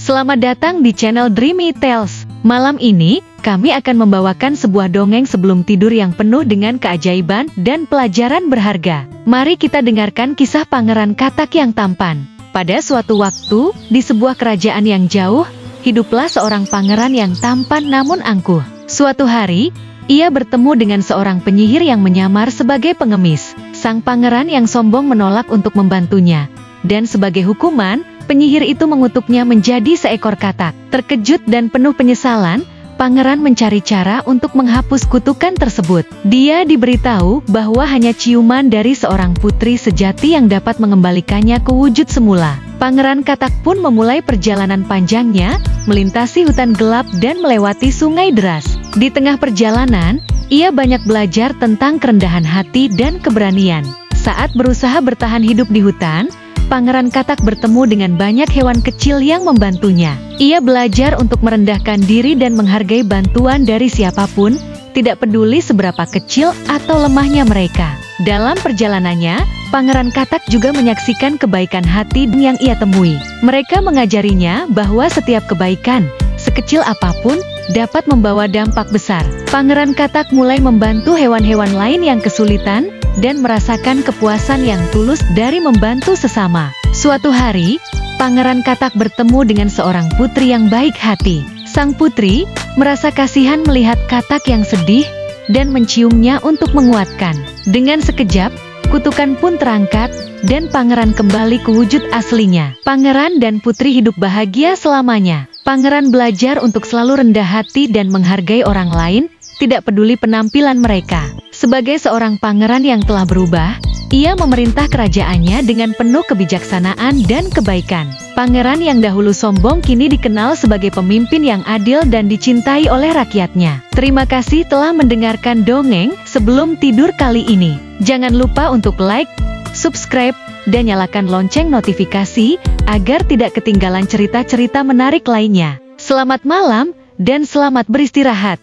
Selamat datang di channel Dreamy Tales. Malam ini, kami akan membawakan sebuah dongeng sebelum tidur yang penuh dengan keajaiban dan pelajaran berharga. Mari kita dengarkan kisah Pangeran Katak yang tampan. Pada suatu waktu, di sebuah kerajaan yang jauh, hiduplah seorang pangeran yang tampan namun angkuh. Suatu hari, ia bertemu dengan seorang penyihir yang menyamar sebagai pengemis. Sang pangeran yang sombong menolak untuk membantunya. Dan sebagai hukuman, penyihir itu mengutuknya menjadi seekor katak. Terkejut dan penuh penyesalan, pangeran mencari cara untuk menghapus kutukan tersebut. Dia diberitahu bahwa hanya ciuman dari seorang putri sejati yang dapat mengembalikannya ke wujud semula. Pangeran Katak pun memulai perjalanan panjangnya, melintasi hutan gelap dan melewati sungai deras. Di tengah perjalanan, ia banyak belajar tentang kerendahan hati dan keberanian. Saat berusaha bertahan hidup di hutan, Pangeran Katak bertemu dengan banyak hewan kecil yang membantunya. Ia belajar untuk merendahkan diri dan menghargai bantuan dari siapapun, tidak peduli seberapa kecil atau lemahnya mereka. Dalam perjalanannya, Pangeran Katak juga menyaksikan kebaikan hati yang ia temui. Mereka mengajarinya bahwa setiap kebaikan, sekecil apapun, dapat membawa dampak besar. Pangeran Katak mulai membantu hewan-hewan lain yang kesulitan, dan merasakan kepuasan yang tulus dari membantu sesama. Suatu hari, Pangeran Katak bertemu dengan seorang putri yang baik hati. Sang putri merasa kasihan melihat Katak yang sedih dan menciumnya untuk menguatkan. Dengan sekejap, kutukan pun terangkat dan pangeran kembali ke wujud aslinya. Pangeran dan putri hidup bahagia selamanya. Pangeran belajar untuk selalu rendah hati dan menghargai orang lain, tidak peduli penampilan mereka. Sebagai seorang pangeran yang telah berubah, ia memerintah kerajaannya dengan penuh kebijaksanaan dan kebaikan. Pangeran yang dahulu sombong kini dikenal sebagai pemimpin yang adil dan dicintai oleh rakyatnya. Terima kasih telah mendengarkan dongeng sebelum tidur kali ini. Jangan lupa untuk like, subscribe, dan nyalakan lonceng notifikasi agar tidak ketinggalan cerita-cerita menarik lainnya. Selamat malam dan selamat beristirahat.